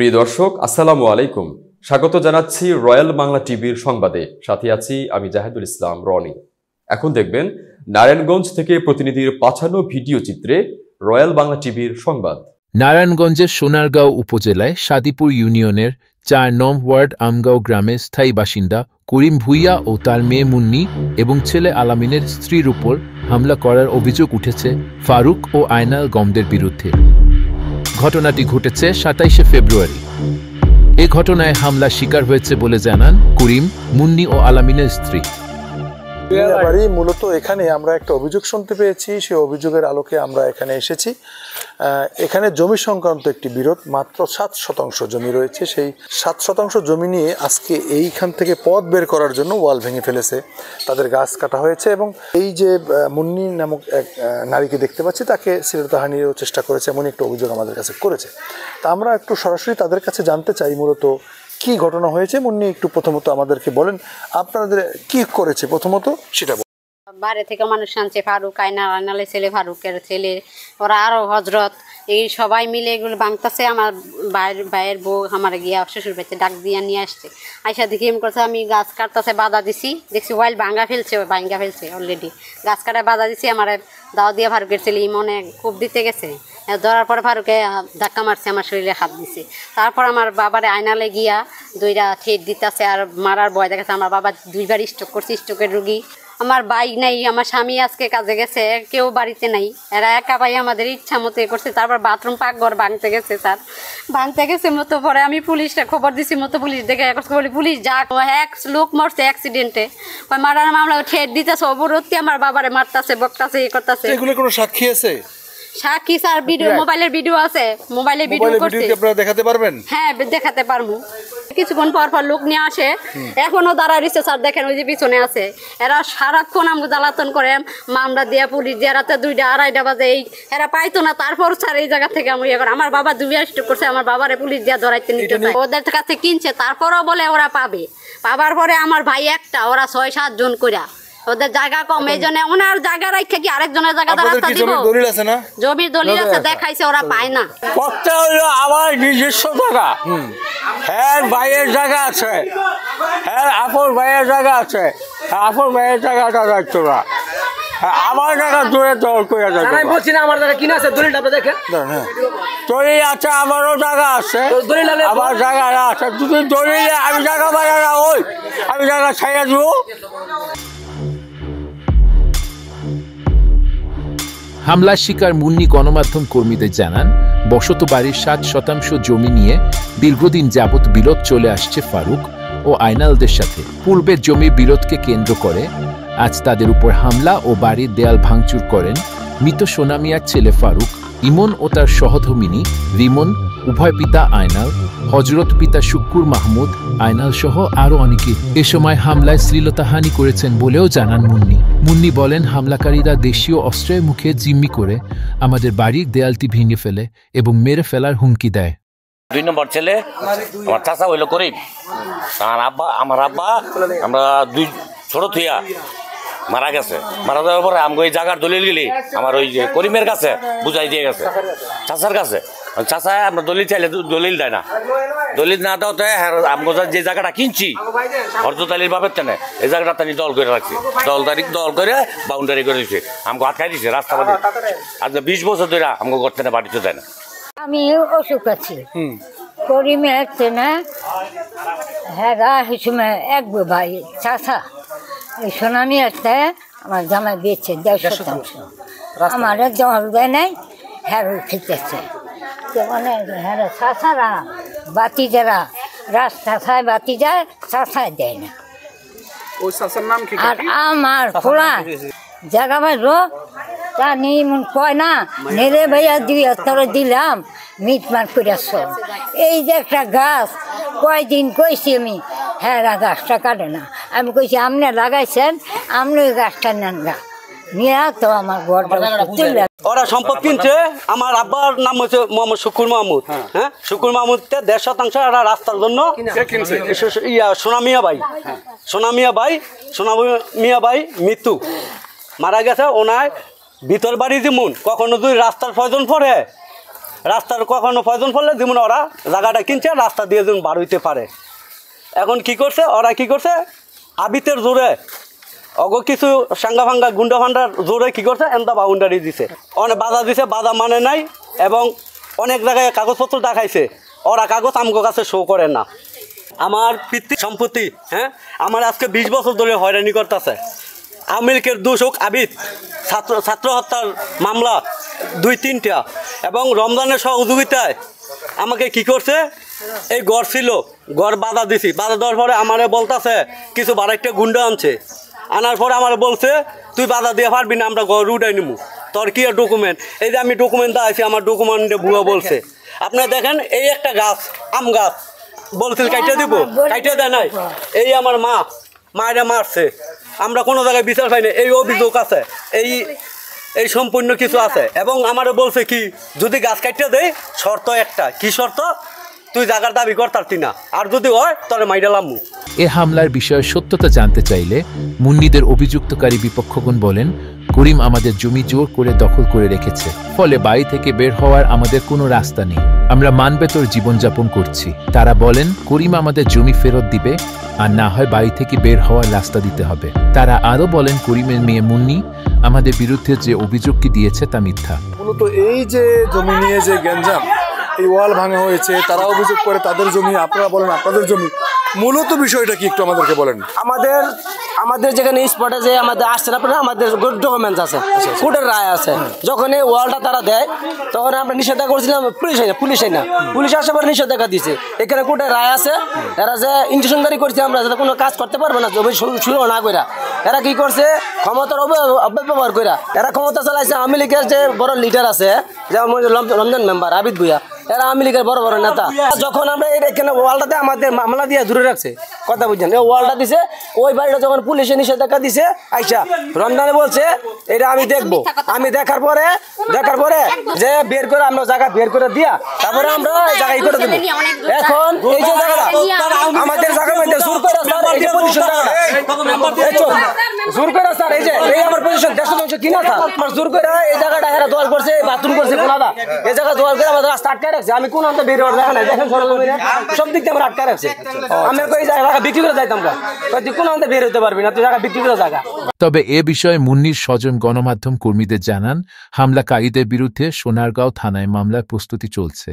প্রিয় দর্শক, আসসালামু আলাইকুম। স্বাগত জানাচ্ছি রয়্যাল বাংলা টিভির সংবাদে। সাথে আছি আমি জাহিদুল ইসলাম রনি। এখন দেখবেন নারায়ণগঞ্জ থেকে প্রতিনিধির পাঠানো ভিডিও চিত্রে রয়্যাল বাংলা টিভির সংবাদ। নারায়ণগঞ্জের সোনারগাঁও উপজেলায় সাদিপুর ইউনিয়নের ৪ নং ওয়ার্ড আমগাঁও গ্রামের স্থায়ী বাসিন্দা করিম ভুইয়া ও তার মেয়ে মুন্নি এবং ছেলে আলামিনের স্ত্রীর উপর হামলা করার অভিযোগ উঠেছে ফারুক ও আয়নাল গমদের বিরুদ্ধে। ঘটনাটি ঘটেছে ২৭শে ফেব্রুয়ারি। এ ঘটনায় হামলার শিকার হয়েছে বলে জানান করিম, মুন্নি ও আলামিনের স্ত্রী। মূলত এখানে আমরা একটা অভিযোগ শুনতে পেয়েছি, সেই অভিযোগের আলোকে আমরা এখানে এসেছি। এখানে জমি সংক্রান্ত একটি বিরোধ, মাত্র ৭% জমি রয়েছে। সেই ৭% জমি নিয়ে আজকে এইখান থেকে পথ বের করার জন্য ওয়াল ভেঙে ফেলেছে, তাদের গাছ কাটা হয়েছে এবং এই যে মুন্নি নামক এক নারীকে দেখতে পাচ্ছি তাকে শ্লীলতাহানিরও চেষ্টা করেছে, এমন একটা অভিযোগ আমাদের কাছে করেছে। তা আমরা একটু সরাসরি তাদের কাছে জানতে চাই মূলত কি ঘটনা হয়েছে। মুন্নি একটু প্রথমত আমাদেরকে বলেন আপনাদের কি করেছে, প্রথমত সেটা। বাইরে থেকে মানুষ আনছে, ফারুক, আয়নালের ছেলে, ফারুকের ছেলে, ওরা আরও হজরত, এই সবাই মিলে এগুলো ভাঙতেছে। আমার ভাইয়ের বউ আমার গিয়া শ্বশুর বাড়িতে ডাক দিয়ে নিয়ে আসছে। আইসা দেখি এম করছে, আমি গাছ কাটতেছে বাধা দিছি, দেখছি ওয়াইল ভাঙ্গা ফেলছে অলরেডি। গাছ কাটায় বাধা দিছি, আমার দাও দিয়ে ফারুকের ছেলে ইমনে খুব দিতে গেছে, ধরার পরে ফারুকে ধাক্কা মারছে, আমার শরীরে হাত দিছে। তারপর আমার বাবারে আয়নালে গিয়া দুইটা ঠেট দিতেছে আর মারার ভয় দেখাচ্ছে। আমার বাবা 2বার স্ট্রোক করছে, স্ট্রোকের রুগী। আমার বাইক নাই, আমার স্বামী আজকে কাজে গেছে, কেউ বাড়িতে নাই, এরা একা ভাই আমাদের ইচ্ছা মতো করছে। তারপর বাথরুম পাকঘর ভাঙতে গেছে, স্যার ভাঙতে গেছে মতো। পরে আমি পুলিশটা খবর দিছি, মতো পুলিশ দেখে বলি পুলিশ যাক, এক লোক মরছে অ্যাক্সিডেন্টে, মারার মামলা ঠেট দিতেছে, অবরোধী আমার বাবারে মারতেছে, বকতাছে, ইয়ে করতেছে। এগুলো কোনো সাক্ষী আছে? সাক্ষী স্যার, ভিডিও, মোবাইলের ভিডিও আছে, মোবাইলে ভিডিও করছে। আপনারা দেখাতে পারবেন? হ্যাঁ দেখাতে পারবো। কিছুক্ষণ পর পর লোক নিয়ে আসে, এখনো দাঁড়ায় রয়েছে স্যার, দেখেন ওই যে পিছনে আছে। এরা সারাক্ষণ আমাকে জ্বালাতন করে, মামলা দিয়া পুলিশ দিয়ে রাতে 2টা 2:30 বাজে এই এরা পাইতো না। তারপর স্যার এই জায়গা থেকে আমি ইয়ে করে, আমার বাবা 2বার স্ট্রোক করছে, আমার বাবারে পুলিশ দিয়া ধরাইতে নিতে চায়, ওদের কাছে কিনছে। তারপরও বলে ওরা পাবে, পাবার পরে আমার ভাই একটা, ওরা 6-7 জন কইরা, ওদের জায়গা কম, এই জন্য ওনার জায়গা রাখা কি আরেকজনের জায়গা রাস্তা দিব? জমির দলিল আছে, দেখাইছে, ওরা পায় না। পথটা হলো আমার নিজস্ব জায়গা, হ্যাঁ ভাইয়ের জায়গা আছে, হ্যাঁ আপন ভাইয়ের জায়গা আছে, আপন ভাইয়ের জায়গাটা রাখতো না, আমার জায়গা দূরে দল করে যাবে। আমি বলছি না আমার জায়গা কিনা আছে, দলিলটা আপনি দেখেন। দলিল আছে, আমারও জায়গা আছে, আমার জায়গা আছে। তুমি দলিলে আমি জায়গা বাড়া না, ওই আমি জায়গা ছাইয়া দিব। হামলার শিকার মুন্নি গণমাধ্যম কর্মীদের জানান, বসত বাড়ির 7% জমি নিয়ে দীর্ঘদিন যাবৎ বিরোধ চলে আসছে ফারুক ও আয়নালদের সাথে। পূর্বের জমির বিরোধকে কেন্দ্র করে আজ তাদের উপর হামলা ও বাড়ির দেয়াল ভাঙচুর করেন মৃত সোনা মিয়ার ছেলে ফারুক, ইমন ও তার সহধর্মিণী রিমন, উভয় পিতা আয়নাল, হজরত পিতা শুক্কুর মাহমুদ, আয়নাল সহ আরও অনেকে। এ সময় হামলায় শ্লীলতাহানি করেছেন বলেও জানান মুন্নি। মুন্নি বলেন, হামলাকারীরা দেশীয় অস্ত্রের মুখে জিম্মি করে আমাদের বাড়ির দেয়ালটি ভেঙে ফেলে এবং মেরে ফেলার হুমকি দেয়। 2 নম্বর ছেলে আমার চাচা হইল করিম, আমার আব্বা আমরা 2 ছোট থিয়া মারা গেছে। মারা যাওয়ার পরে আমি ওই জায়গার দলিল গেলি আমার ওই যে করিমের কাছে বুঝাই দিয়ে গেছে, চাচার কাছে। চাচা আমরা দলিল চাইলে দলিল দেয় না, দলিল না দেওয়াতে আমি যে জায়গাটা কিনছি হরজত আলীর বাপের তেনে, এই জায়গাটা তানি দল করে রাখছি, দল করে বাউন্ডারি করে দিচ্ছে, আমাকে আটকাই দিচ্ছে রাস্তা বাড়ি। আজ 20 বছর ধরে আমাকে ঘর তেনে বাড়িতে দেয় না। আমি অসুখ আছি, করিমের তেনে হ্যাঁ হিসুমে এক ভাই চাচা, এই সোনামি আসতে আমার জামাই দিয়েছে 100%, আমার জল দেয় নাই, হ্যাঁ খেতেছে। তো মানে হ্যাঁ চাষারা বাতি যারা রাস্তা ছায় বাতি যায়, চাষায় দেয় না। আর আমার খোলা জায়গা ভাইলো তা নিয়ে মন কয় না, নেড়ে ভাইয়া 2 দিলাম, মিট মার করে সব। এই যে একটা গাছ কয়দিন কইছি আমি, হ্যাঁ গাছটা কাটে না। আমি কইছি আপনি লাগাইছেন, আপনি ওই গাছটা নেন গা নিয়ে, তো আমার ঘরটা তুলে। ওরা সম্পদ কিনছে, আমার আব্বার নাম হচ্ছে মোহাম্মদ শুকুর মাহমুদ। হ্যাঁ, শুকুর মাহমুদকে 1.5% এরা রাস্তার জন্য সোনা মিয়া ভাই মৃত্যু মারা গেছে। ওনার ভিতর বাড়ি যেমন কখনো যদি রাস্তার প্রয়োজন পড়ে, রাস্তার কখনো প্রয়োজন পড়লে যেমন ওরা জায়গাটা কিনছে রাস্তা দিয়ে যেমন বার হইতে পারে। এখন কি করছে ওরা, কি করছে আবিতের জোরে কিছু সাঙ্গা ফাঙ্গা গুন্ডা ফান্ডার জোরে কি করছে এমদা বাউন্ডারি দিছে, অনেক বাধা দিছে, বাধা মানে নাই এবং অনেক জায়গায় কাগজপত্র দেখাইছে, ওরা কাগজ আমগো কাছে শো করে না। আমার পিতৃ সম্পত্তি, হ্যাঁ, আমার আজকে 20 বছর ধরে হয়রানি করতেছে। আওয়ামী লীগের দোষক আবিদ ছাত্র হত্যার মামলা 2-3টা এবং রমজানের সহযোগিতায় আমাকে কি করছে, এই গড় ছিল, গড় বাধা দিছি, বাধা দেওয়ার পরে আমারে বলতেছে কিছু বাড়াইটা গুন্ডা আনছে, আনার পরে আমার বলছে তুই বাধা দিয়ে পারবি না, আমরা গড় উঠাই নিবো, তোর কি ডকুমেন্ট, এই যে আমি ডকুমেন্ট আছি, আমার ডকুমেন্টে ভুয়া বলছে। আপনারা দেখেন এই একটা গাছ, আম গাছ, বলছিল কাইটে দিব, কাইটে দেয় নাই, এই আমার মায়েরা মারছে, আমরা কোনো জায়গায় বিচার পাই না, এই অভিযোগ আছে, এই সম্পূর্ণ কিছু আছে। এবং আমারও বলছে কি যদি গাছ কাটতে দেয় শর্ত একটা, কি শর্ত, তুই জায়গার দাবি কর তারতি না, আর যদি হয় তাহলে মাইডালামু। এ হামলার বিষয়ে সত্যতা জানতে চাইলে মুন্নিদের অভিযুক্তকারী বিপক্ষগণ বলেন, করিম আমাদের জমি জোর করে দখল করে রেখেছে, ফলে বাড়ি থেকে বের হওয়ার আমাদের কোনো রাস্তা নেই, আমরা মানবেতর জীবনযাপন করছি। তারা বলেন করিম আমাদের জমি ফেরত দিবে, আর না হয় বাড়ি থেকে বের হওয়ার রাস্তা দিতে হবে। তারা আরও বলেন করিমের মেয়ে মুন্নি আমাদের বিরুদ্ধে যে অভিযোগটি দিয়েছে তা মিথ্যা। মূলত এই যে জমি নিয়ে যে গ্যাঞ্জাম, এই ওয়াল ভাঙা হয়েছে, তারা অভিযোগ করে তাদের জমি, আপনারা বলেন আপনাদের জমি, মূলত বিষয়টা কি একটু আমাদেরকে বলেন। আমাদের যেখানে স্পটে যে আমাদের আসছেন আপনারা, আমাদের ডকুমেন্টস আছে, কোর্টের রায় আছে, যখন এই ওয়ালটা তারা দেয় তখন আমরা নিষেধাজ্ঞা করছিলাম, পুলিশ আসার পরে নিষেধাজ্ঞা দিয়েছে, এখানে কোর্টের রায় আছে, এরা যে ইনজেকশন জারি করছে আমরা যাতে কোনো কাজ করতে পারবো না, জমি শুরু না করে এরা কি করছে ক্ষমতার অপব্যবহার করে এরা ক্ষমতা চালাইছে। আওয়ামী লীগের যে বড় লিডার আছে, যেমন রমজান মেম্বার আবিদ ভুইয়া, এরা আওয়ামী লীগের বড় বড় নেতা। যখন আমরা এখানে ওয়ালটাতে আমাদের মামলা দিয়ে দূরে রাখছে, কথা বুঝছেন, এই ওয়ালটা দিছে, ওই বাড়িটা যখন পুলিশে নিষেধাজ্ঞা দিছে আইসা রমজানে বলছে এটা আমি দেখবো, আমি দেখার পরে যে বের করে আমরা জায়গা বের করে দিয়া তারপরে আমরা জায়গায় করে দেবো। এখন এই যে জায়গাটা আমাদের জায়গার মধ্যে জোর করে স্যার, এই যে পজিশন জায়গাটা জোর করে স্যার, এই যে এই আমার পজিশন 150 কিনা স্যার, আমার জোর করে এই জায়গাটা হেরা দোয়াল করছে, বাথরুম করছে, কোনাদা এই জায়গা দোয়াল করে আমাদের রাস্তা আটকে রাখছে, আমি কোন অন্ত বের হওয়ার দেখা নাই, দেখেন সরজমিনে সব দিক থেকে আমরা আটকে রাখছে, আমি কই জায়গা বিক্রি করে যাইতাম না, তুই কোন অন্ত বের হতে পারবি না, তুই জায়গা বিক্রি করে জায়গা। তবে এ বিষয়ে মুন্নির স্বজন গণমাধ্যম কর্মীদের জানান, হামলাকারীদের বিরুদ্ধে সোনারগাঁও থানায় মামলার প্রস্তুতি চলছে।